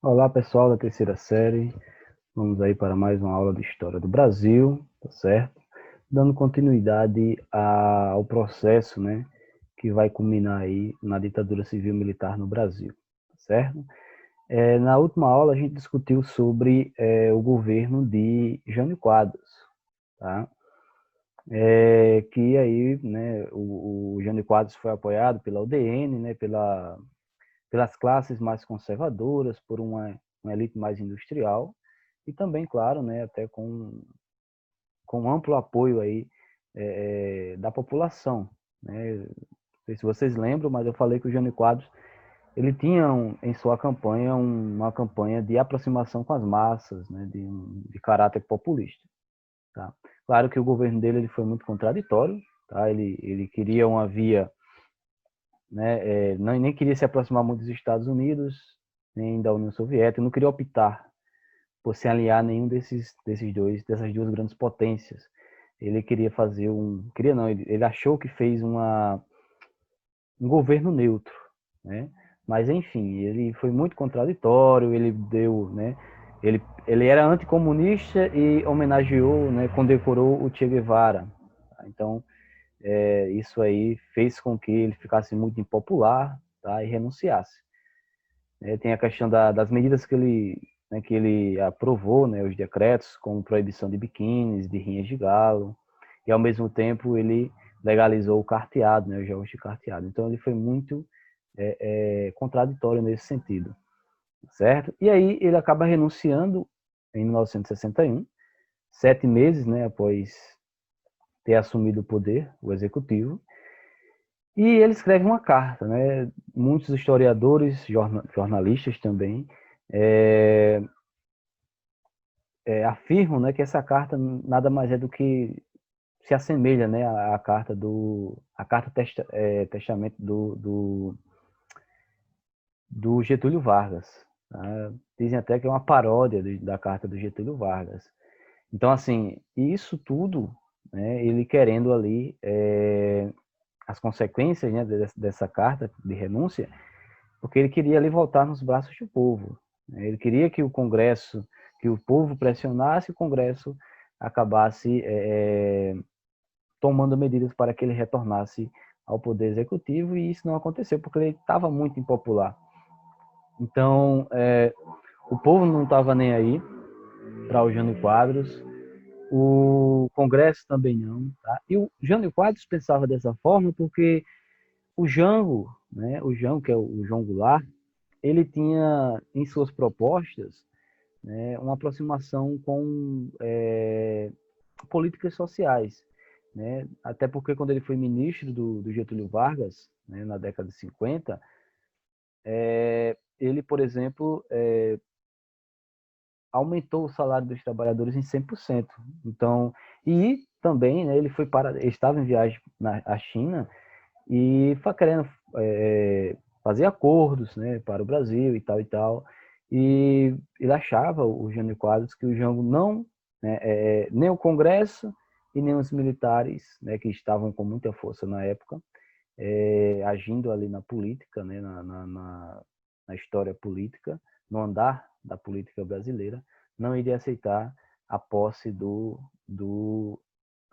Olá, pessoal da terceira série. Vamos aí para mais uma aula de História do Brasil, tá certo? Dando continuidade ao processo, né, que vai culminar aí na ditadura civil-militar no Brasil, tá certo? Na última aula a gente discutiu sobre o governo de Jânio Quadros, tá? Que aí, né, o Jânio Quadros foi apoiado pela UDN, né, pelas classes mais conservadoras, por uma elite mais industrial, e também, claro, né, até com amplo apoio aí da população. Né? Não sei se vocês lembram, mas eu falei que o Jânio Quadros ele tinha em sua campanha uma campanha de aproximação com as massas, né, de caráter populista. Tá? Claro que o governo dele ele foi muito contraditório, tá? Ele queria uma via, né, nem queria se aproximar muito dos Estados Unidos, nem da União Soviética, não queria optar por se aliar a nenhum dessas duas grandes potências. Ele queria fazer queria não, ele achou que fez um governo neutro, né? Mas enfim, ele foi muito contraditório, ele deu, né? Ele era anticomunista e homenageou, né? Condecorou o Che Guevara. Então, isso aí fez com que ele ficasse muito impopular, tá? E renunciasse. Tem a questão das medidas que ele aprovou, né, os decretos, como proibição de biquínis, de rinhas de galo, e ao mesmo tempo ele legalizou o carteado, né, os jogos de carteado. Então ele foi muito contraditório nesse sentido, certo? E aí ele acaba renunciando em 1961, 7 meses, né, após ter assumido o poder, o executivo, e ele escreve uma carta, né? Muitos historiadores, jornalistas também, é, afirmam, né, que essa carta nada mais é do que se assemelha, né, à carta testamento do Getúlio Vargas. Tá? Dizem até que é uma paródia da carta do Getúlio Vargas. Então, assim, isso tudo, né, ele querendo ali as consequências, né, dessa carta de renúncia, porque ele queria ali voltar nos braços do povo. Ele queria que o Congresso, que o povo pressionasse, o Congresso acabasse tomando medidas para que ele retornasse ao poder executivo, e isso não aconteceu, porque ele estava muito impopular. Então, o povo não estava nem aí para o Jânio Quadros, o Congresso também não. Tá? E o Jânio Quadros pensava dessa forma porque o Jango, né, o Jango, que é o João Goulart, ele tinha em suas propostas, né, uma aproximação com políticas sociais. Né? Até porque quando ele foi ministro do Getúlio Vargas, né, na década de 50, ele, por exemplo, aumentou o salário dos trabalhadores em 100%. Então, e também, né, ele estava em viagem à China e foi querendo fazer acordos, né, para o Brasil e tal e tal. E ele achava, o Jânio Quadros, que o Jango não, né, nem o Congresso e nem os militares, né, que estavam com muita força na época, agindo ali na política, né, na história política, no andar da política brasileira, não iria aceitar a posse do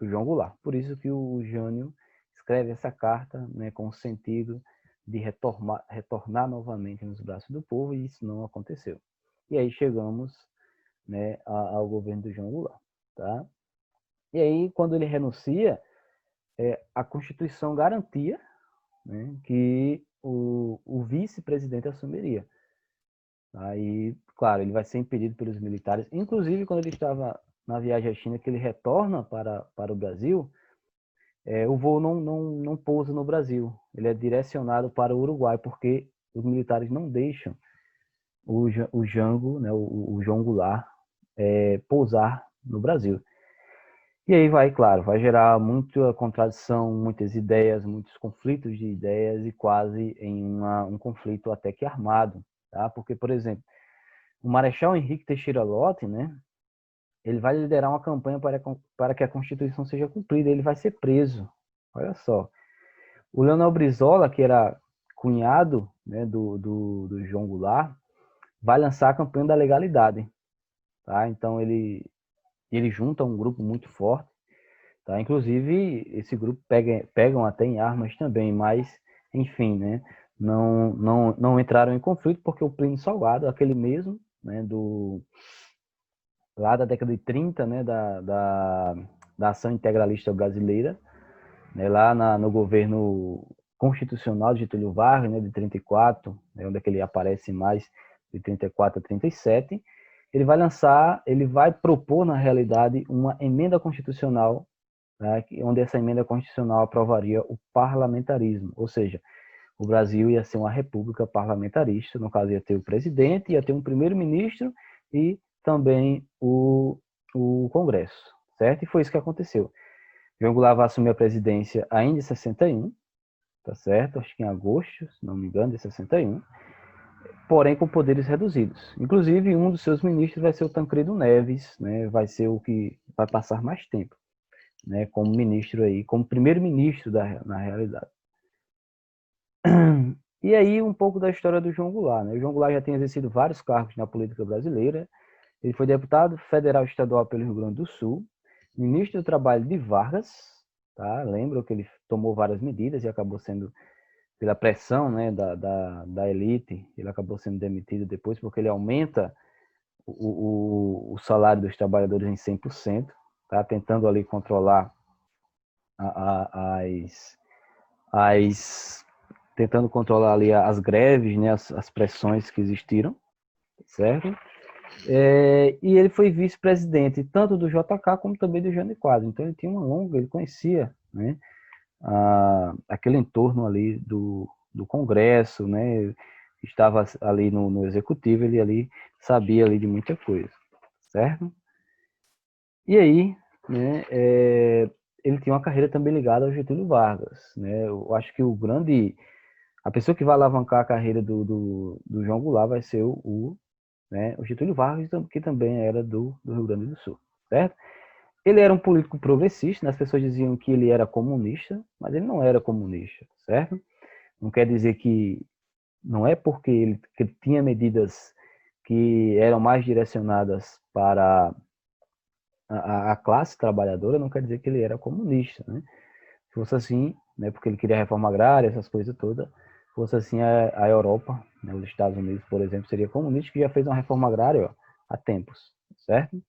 João Goulart. Por isso que o Jânio escreve essa carta, né, com o sentido de retornar novamente nos braços do povo, e isso não aconteceu. E aí chegamos, né, ao governo do João Goulart. Tá? E aí, quando ele renuncia, a Constituição garantia, né, que o vice-presidente assumiria. Aí, claro, ele vai ser impedido pelos militares. Inclusive, quando ele estava na viagem à China, que ele retorna para o Brasil, o voo não pousa no Brasil. Ele é direcionado para o Uruguai, porque os militares não deixam o Jango, né, o João Goulart, pousar no Brasil. E aí vai, claro, vai gerar muita contradição, muitas ideias, muitos conflitos de ideias e quase em um conflito até que armado. Tá? Porque, por exemplo, o Marechal Henrique Teixeira Lott, né, ele vai liderar uma campanha para que a Constituição seja cumprida. Ele vai ser preso. Olha só. O Leonel Brizola, que era cunhado, né, do João Goulart, vai lançar a campanha da legalidade, tá? Então ele junta um grupo muito forte, tá? Inclusive esse grupo pegam até em armas também, mas enfim, né? Não entraram em conflito porque o Plínio Salgado, aquele mesmo, né, lá da década de 30, né, da ação integralista brasileira, né, lá no governo constitucional de Getúlio Vargas, né, de 34, né, onde é que ele aparece mais, de 34 a 37, ele vai propor, na realidade, uma emenda constitucional, né, onde essa emenda constitucional aprovaria o parlamentarismo, ou seja, o Brasil ia ser uma república parlamentarista, no caso ia ter o presidente, ia ter um primeiro-ministro e também o Congresso, certo? E foi isso que aconteceu. João Goulart vai assumir a presidência ainda em 61, tá certo? Acho que em agosto, se não me engano, de 61, porém com poderes reduzidos. Inclusive, um dos seus ministros vai ser o Tancredo Neves, né? Vai ser o que vai passar mais tempo, né? Como ministro aí, como primeiro-ministro na realidade. E aí, um pouco da história do João Goulart, né? O João Goulart já tem exercido vários cargos na política brasileira. Ele foi deputado federal estadual pelo Rio Grande do Sul, ministro do Trabalho de Vargas, tá? Lembro que ele tomou várias medidas e acabou sendo, pela pressão, né, da elite, ele acabou sendo demitido depois, porque ele aumenta o salário dos trabalhadores em 100%, tá? Tentando ali controlar as tentando controlar ali as greves, né, as pressões que existiram, certo? E ele foi vice-presidente tanto do JK como também do Jânio Quadros. Então ele tinha ele conhecia, né, aquele entorno ali do Congresso, né, estava ali no executivo, ele ali sabia ali de muita coisa, certo? E aí, né, ele tinha uma carreira também ligada ao Getúlio Vargas, né? Eu acho que a pessoa que vai alavancar a carreira do João Goulart vai ser né, o Getúlio Vargas, que também era do Rio Grande do Sul, certo? Ele era um político progressista, né? As pessoas diziam que ele era comunista, mas ele não era comunista, certo? Não quer dizer que não é porque que ele tinha medidas que eram mais direcionadas para a classe trabalhadora, não quer dizer que ele era comunista, né? Se fosse assim, né, porque ele queria reforma agrária, essas coisas todas, fosse assim a Europa, né, os Estados Unidos, por exemplo, seria comunista, que já fez uma reforma agrária ó, há tempos, certo?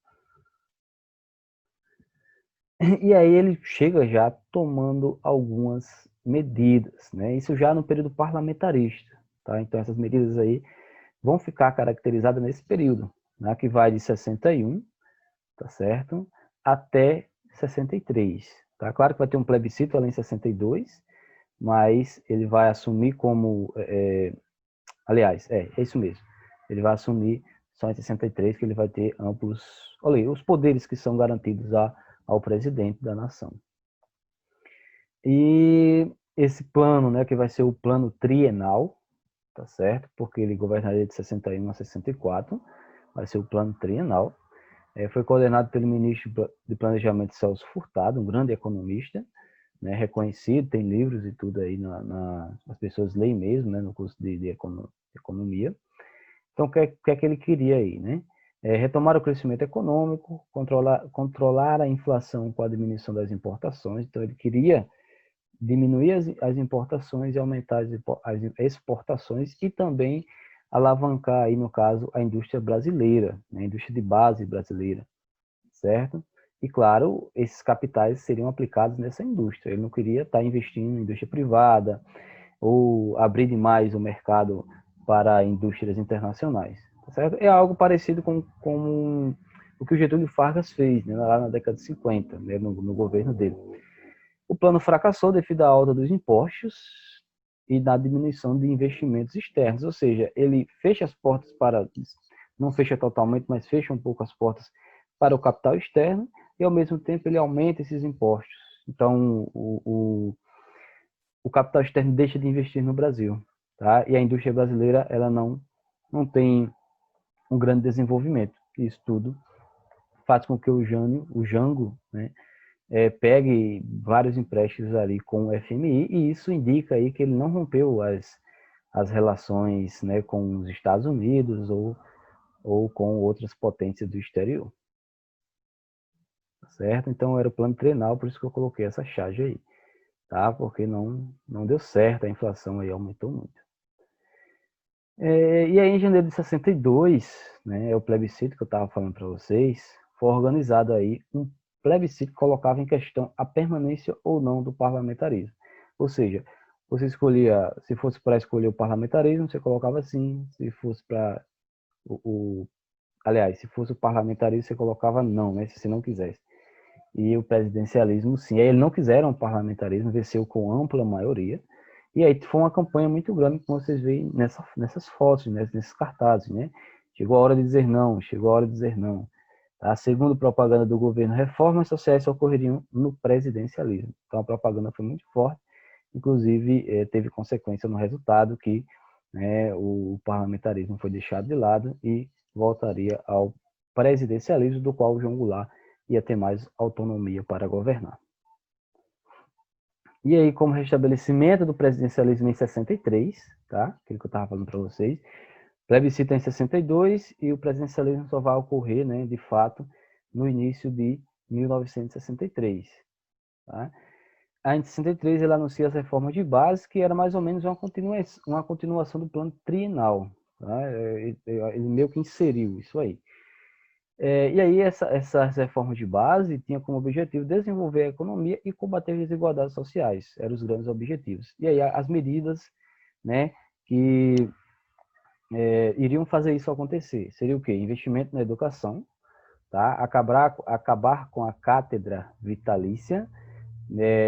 E aí ele chega já tomando algumas medidas, né? Isso já no período parlamentarista, tá? Então essas medidas aí vão ficar caracterizadas nesse período, né, que vai de 61, tá certo? Até 63, tá? Claro que vai ter um plebiscito ali em 62, mas ele vai assumir como, aliás, é isso mesmo, ele vai assumir só em 63 que ele vai ter amplos, olha, os poderes que são garantidos ao presidente da nação. E esse plano, né, que vai ser o plano trienal, tá certo? Porque ele governaria de 61 a 64, vai ser o plano trienal. Foi coordenado pelo ministro de Planejamento Celso Furtado, um grande economista, né, reconhecido, tem livros e tudo aí, as pessoas leem mesmo, né, no curso de economia. Então, o que é que ele queria aí, né? Retomar o crescimento econômico, controlar a inflação com a diminuição das importações. Então, ele queria diminuir as importações e aumentar as exportações e também alavancar aí, no caso, a indústria brasileira, né, a indústria de base brasileira, certo? E, claro, esses capitais seriam aplicados nessa indústria. Ele não queria estar investindo em indústria privada ou abrir demais o mercado para indústrias internacionais, certo? É algo parecido com o que o Getúlio Vargas fez, né, lá na década de 50, né, no governo dele. O plano fracassou devido à alta dos impostos e da diminuição de investimentos externos, ou seja, ele fecha as portas não fecha totalmente, mas fecha um pouco as portas para o capital externo e, ao mesmo tempo, ele aumenta esses impostos. Então, o capital externo deixa de investir no Brasil, tá? E a indústria brasileira, ela não tem um grande desenvolvimento. Isso tudo faz com que o Jango, né, pegue vários empréstimos ali com o FMI, e isso indica aí que ele não rompeu as relações, né, com os Estados Unidos ou com outras potências do exterior. Certo? Então era o plano trienal, por isso que eu coloquei essa charge aí, tá? Porque não deu certo, a inflação aí aumentou muito. E aí em janeiro de 62, né, é o plebiscito que eu estava falando para vocês, foi organizado aí um plebiscito que colocava em questão a permanência ou não do parlamentarismo. Ou seja, você escolhia, se fosse para escolher o parlamentarismo, você colocava sim, se fosse para aliás, se fosse o parlamentarismo, você colocava não, né, se você não quisesse. E o presidencialismo, sim. Aí eles não quiseram o parlamentarismo, venceu com ampla maioria. E aí foi uma campanha muito grande, como vocês veem nessas fotos, nesses cartazes, né? Chegou a hora de dizer não, chegou a hora de dizer não. Tá? Segundo propaganda do governo, reformas sociais ocorreriam no presidencialismo. Então a propaganda foi muito forte, inclusive teve consequência no resultado que, né, o parlamentarismo foi deixado de lado e voltaria ao presidencialismo, do qual o João Goulart ia ter mais autonomia para governar. E aí, como restabelecimento do presidencialismo em 63, tá? Aquilo que eu estava falando para vocês, plebiscito em 62 e o presidencialismo só vai ocorrer, né, de fato, no início de 1963. Tá? Aí, em 63, ele anuncia as reformas de base, que era mais ou menos uma continuação do plano trienal. Tá? Ele meio que inseriu isso aí. E aí essas reformas de base tinham como objetivo desenvolver a economia e combater as desigualdades sociais, eram os grandes objetivos. E aí as medidas, né, que iriam fazer isso acontecer seria o quê? Investimento na educação, tá? Acabar com a cátedra vitalícia,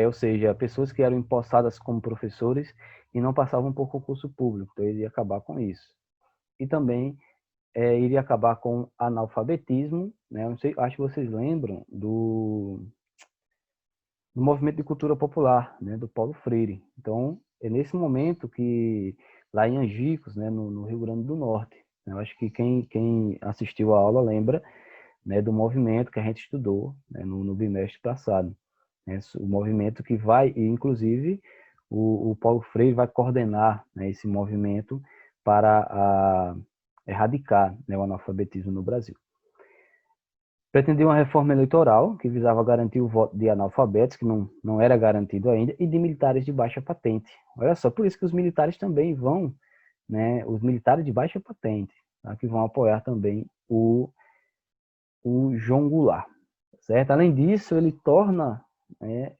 ou seja, pessoas que eram empossadas como professores e não passavam por concurso público, então ele ia acabar com isso. E também iria acabar com analfabetismo, né? Eu não sei, acho que vocês lembram do movimento de cultura popular, né? Do Paulo Freire. Então, é nesse momento que, lá em Angicos, né? No Rio Grande do Norte, eu acho que quem assistiu a aula lembra, né? Do movimento que a gente estudou, né? No bimestre passado. Né? O movimento que vai, e inclusive, o Paulo Freire vai coordenar, né, esse movimento para erradicar, né, o analfabetismo no Brasil. Pretendia uma reforma eleitoral que visava garantir o voto de analfabetos, que não era garantido ainda, e de militares de baixa patente. Olha só, por isso que os militares também vão, né, os militares de baixa patente, tá, que vão apoiar também o João Goulart. Certo? Além disso, ele torna, né,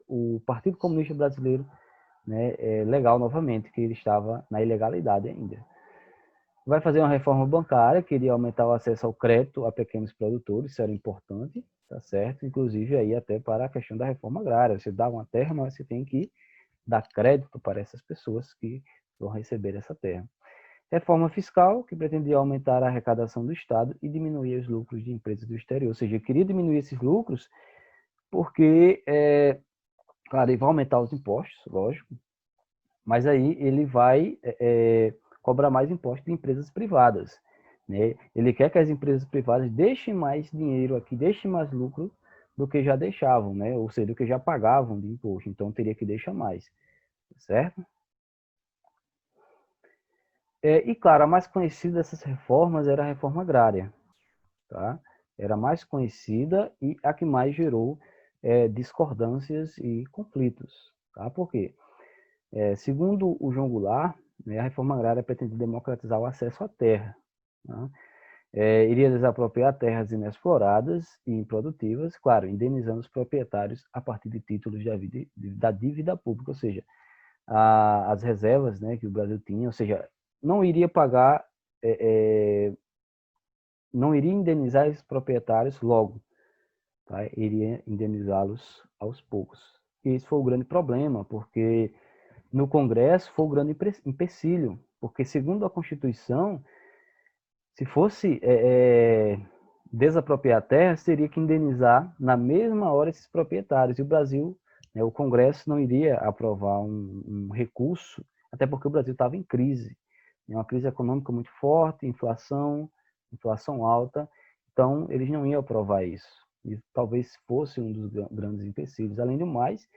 o Partido Comunista Brasileiro, né, legal novamente, que ele estava na ilegalidade ainda. Vai fazer uma reforma bancária, queria aumentar o acesso ao crédito a pequenos produtores, isso era importante, tá certo? Inclusive aí até para a questão da reforma agrária. Você dá uma terra, mas você tem que dar crédito para essas pessoas que vão receber essa terra. Reforma fiscal, que pretendia aumentar a arrecadação do Estado e diminuir os lucros de empresas do exterior. Ou seja, queria diminuir esses lucros porque, claro, ele vai aumentar os impostos, lógico, mas aí ele vai cobrar mais impostos de empresas privadas. Né? Ele quer que as empresas privadas deixem mais dinheiro aqui, deixem mais lucro do que já deixavam, né? Ou seja, do que já pagavam de imposto. Então, teria que deixar mais, certo? E, claro, a mais conhecida dessas reformas era a reforma agrária. Tá? Era a mais conhecida e a que mais gerou discordâncias e conflitos. Tá? Por quê? Segundo o João Goulart, né, a reforma agrária pretende democratizar o acesso à terra. Tá? Iria desapropriar terras inexploradas e improdutivas, claro, indenizando os proprietários a partir de títulos da dívida pública, ou seja, as reservas, né, que o Brasil tinha, ou seja, não iria pagar, não iria indenizar esses proprietários logo, tá? Iria indenizá-los aos poucos. E esse foi o grande problema, porque no Congresso foi o grande empecilho, porque segundo a Constituição, se fosse desapropriar a terra, teria que indenizar na mesma hora esses proprietários. E o Brasil, né, o Congresso não iria aprovar um recurso, até porque o Brasil estava em crise. Uma crise econômica muito forte, inflação alta. Então, eles não iam aprovar isso. E talvez fosse um dos grandes empecilhos. Além do mais,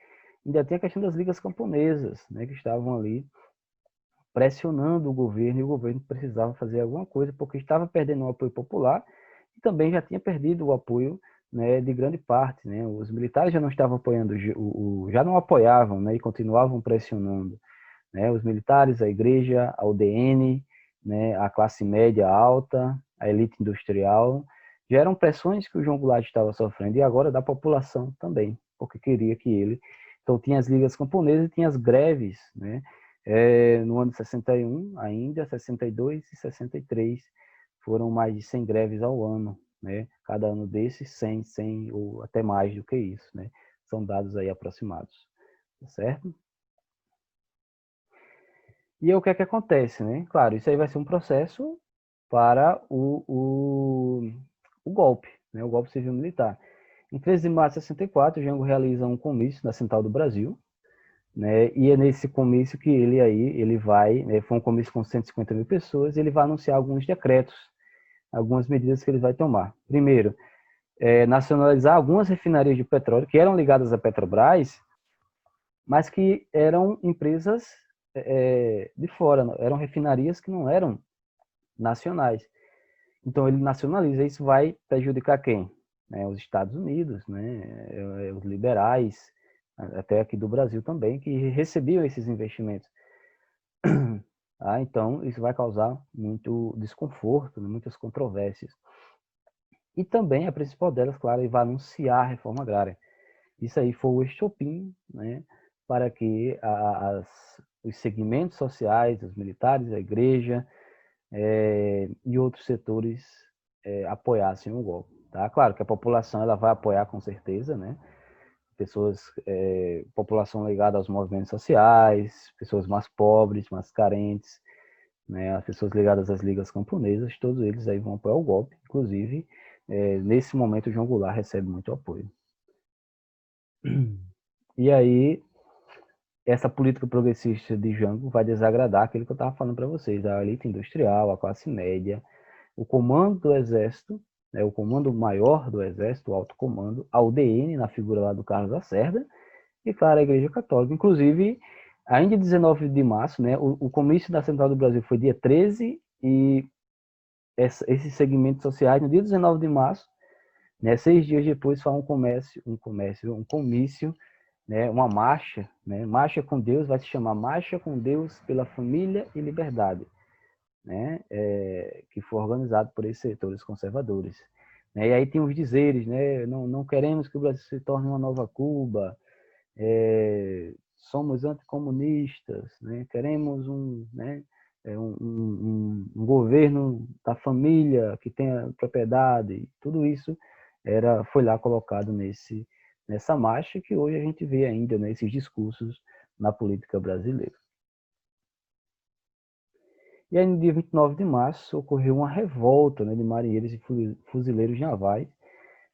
ainda tem a questão das ligas camponesas, né, que estavam ali pressionando o governo, e o governo precisava fazer alguma coisa, porque estava perdendo o apoio popular e também já tinha perdido o apoio, né, de grande parte, né? Os militares já não estavam apoiando, já não apoiavam, né, e continuavam pressionando, né? Os militares, a igreja, a UDN, né, a classe média alta, a elite industrial, já eram pressões que o João Goulart estava sofrendo, e agora da população também, porque queria que ele... Então tinha as ligas camponesas e tinha as greves, né? No ano de 61 ainda, 62 e 63, foram mais de 100 greves ao ano, né? Cada ano desses, 100 ou até mais do que isso, né? São dados aí aproximados, certo? E aí, o que é que acontece, né? Claro, isso aí vai ser um processo para o golpe, né? O golpe civil-militar. Em 13 de março de 64, o Jango realiza um comício na Central do Brasil, né? E é nesse comício que ele vai, né? Foi um comício com 150 mil pessoas, e ele vai anunciar alguns decretos, algumas medidas que ele vai tomar. Primeiro, nacionalizar algumas refinarias de petróleo que eram ligadas à Petrobras, mas que eram empresas de fora, eram refinarias que não eram nacionais. Então ele nacionaliza, isso vai prejudicar quem? Os Estados Unidos, né? Os liberais, até aqui do Brasil também, que recebiam esses investimentos. Então isso vai causar muito desconforto, muitas controvérsias. E também a principal delas, claro, ele vai anunciar a reforma agrária. Isso aí foi o estopim, né, para que os segmentos sociais, os militares, a igreja e outros setores apoiassem o golpe. Tá? Claro que a população ela vai apoiar com certeza, né? População ligada aos movimentos sociais, pessoas mais pobres, mais carentes, né? As pessoas ligadas às ligas camponesas, todos eles aí vão apoiar o golpe. Inclusive, nesse momento, o João Goulart recebe muito apoio. E aí, essa política progressista de Jango vai desagradar aquilo que eu estava falando para vocês, a elite industrial, a classe média, o comando do exército, né, o comando maior do exército, o alto comando, a UDN, na figura lá do Carlos Lacerda, e, claro, a Igreja Católica. Inclusive, ainda 19 de março, né, o comício da Central do Brasil foi dia 13, e esses segmentos sociais, no dia 19 de março, né, 6 dias depois, foi um comício, né, uma marcha, né, Marcha com Deus, vai se chamar Marcha com Deus pela Família e Liberdade, né, que foi organizado por esses setores conservadores. Né, e aí tem os dizeres, né, não queremos que o Brasil se torne uma nova Cuba, somos anticomunistas, né, queremos um governo da família que tenha propriedade, tudo isso foi lá colocado nessa marcha que hoje a gente vê ainda, né, esses discursos na política brasileira. E aí, no dia 29 de março, ocorreu uma revolta, né, de marinheiros e fuzileiros navais,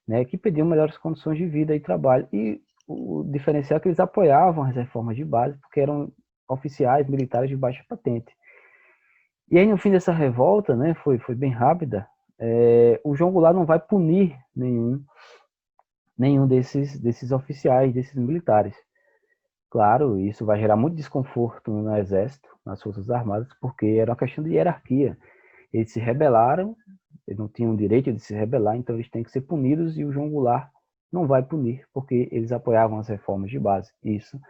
né, que pediam melhores condições de vida e trabalho. E o diferencial é que eles apoiavam as reformas de base, porque eram oficiais militares de baixa patente. E aí, no fim dessa revolta, né, foi bem rápida, o João Goulart não vai punir nenhum desses oficiais, desses militares. Claro, isso vai gerar muito desconforto no Exército, nas Forças Armadas, porque era uma questão de hierarquia. Eles se rebelaram, eles não tinham o direito de se rebelar, então eles têm que ser punidos, e o João Goulart não vai punir, porque eles apoiavam as reformas de base. Isso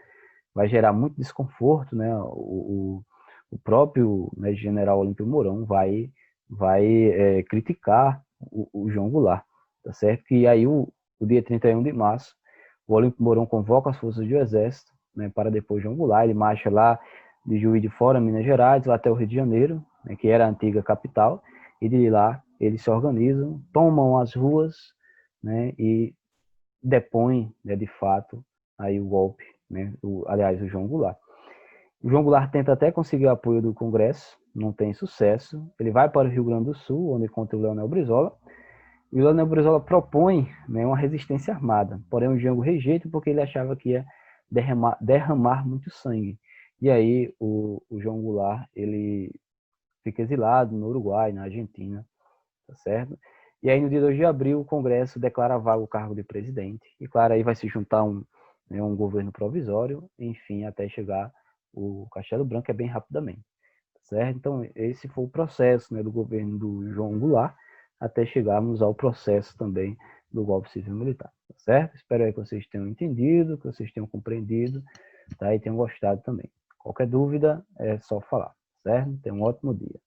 vai gerar muito desconforto, né? O próprio, né, general Olímpio Mourão vai criticar o João Goulart, tá certo? Que aí o dia 31 de março, o Olímpio Mourão convoca as forças do Exército, né, para depois João Goulart, ele marcha lá de Juiz de Fora, Minas Gerais, lá até o Rio de Janeiro, né, que era a antiga capital, e de lá eles se organizam, tomam as ruas, né, e depõem, né, de fato aí o golpe, né, aliás, o João Goulart. O João Goulart tenta até conseguir o apoio do Congresso, não tem sucesso. Ele vai para o Rio Grande do Sul, onde encontra o Leonel Brizola. E o Leonel Brizola propõe, né, uma resistência armada. Porém, o Jango rejeita porque ele achava que ia derramar muito sangue. E aí o João Goulart ele fica exilado no Uruguai, na Argentina, tá certo? E aí no dia 2 de abril o Congresso declara vago o cargo de presidente. E claro, aí vai se juntar um governo provisório, enfim, até chegar o Castelo Branco, é bem rapidamente. certo? Então, esse foi o processo, né, do governo do João Goulart, até chegarmos ao processo também do golpe civil-militar, tá certo? Espero aí que vocês tenham entendido, que vocês tenham compreendido, tá? E tenham gostado também. Qualquer dúvida, é só falar, certo? Tenham um ótimo dia.